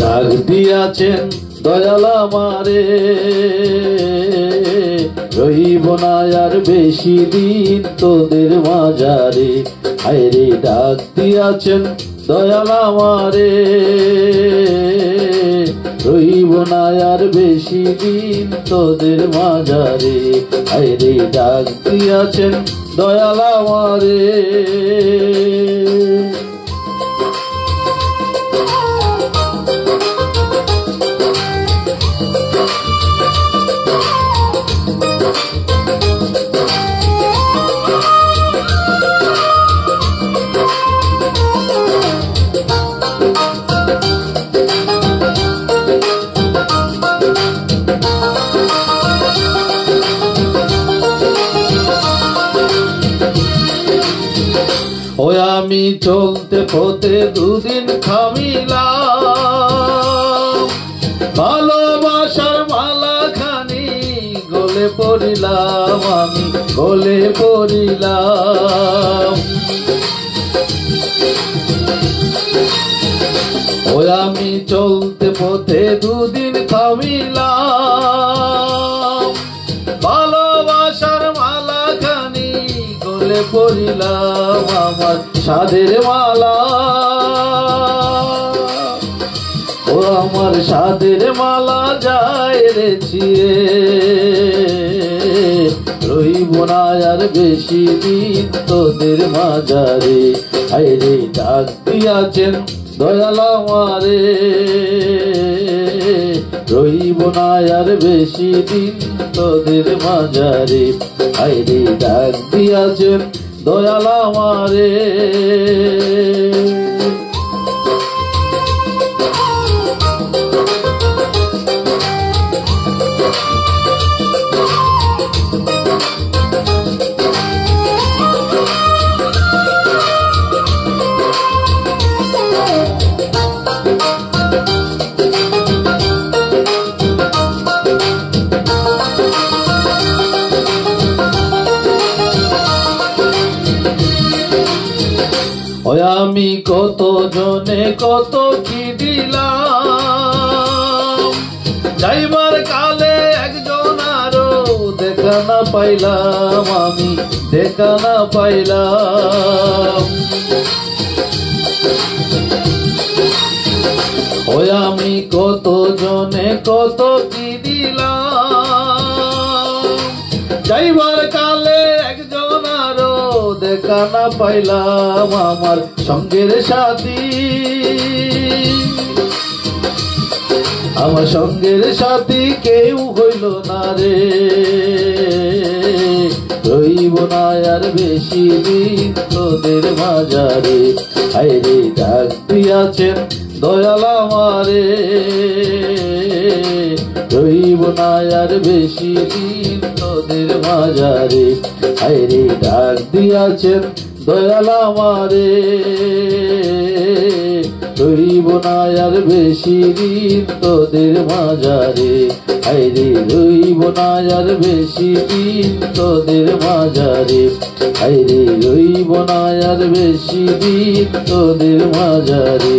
ডাক দিয়াছেন দয়াল আমারে, রইব না আর বেশি দিন তোদের মাঝারে। হায়রে ডাক দিয়াছেন দয়াল আমারে, রইব না আর বেশি দিন তোদের মাঝারে। হায়রে ডাক দিয়াছেন দয়াল আমারে। ওই আমি চলতে পথে দুদিন থামিলাম, ভালোবাসার মালা খানি গলে পড়িলাম, আমি গলে পড়িলাম। ওই আমি চলতে পথে দুদিন থামিলাম, ভালোবাসার মালা খানি গলে পড়িলাম, আমার সাধের মালা। ও আমার সাধের মালা যায় রে ছিঁড়ে, রইব না আর বেশি দিন তোদের মাঝারে। হায়রে ডাক দিয়াছেন দয়াল আমারে, রইব না আর বেশি দিন তোদের মাঝারে। হায়রে ডাক দিয়াছেন দয়াল আমারে। ওই আমি কত জনে কত কি দিলাম, যাইবার কালে একজন আরো দেখা না পাইলাম, আমি দেখা না পাইলাম। ওই আমি কত জনে কত কি দিলাম, যাইবার কালে একজন আরো দেখা না পাইলাম, আমার সঙ্গের সাথী। আমার সঙ্গের সাথী কেউ হইল না রে, রইব না আর বেশি দিন তোদের মাঝারে। হায়রে ডাক দিয়াছেন দয়াল আমারে, রইব না আর বেশি দিন তোদের মাঝারে। হায়রে ডাক দিয়াছেন দয়াল আমারে, রইব না আর বেশি দিন তোদের মাঝারে। হায়রে রইব না আর বেশি দিন তোদের মাঝারে। হায়রে রইব না আর বেশি দিন তোদের মাঝারে।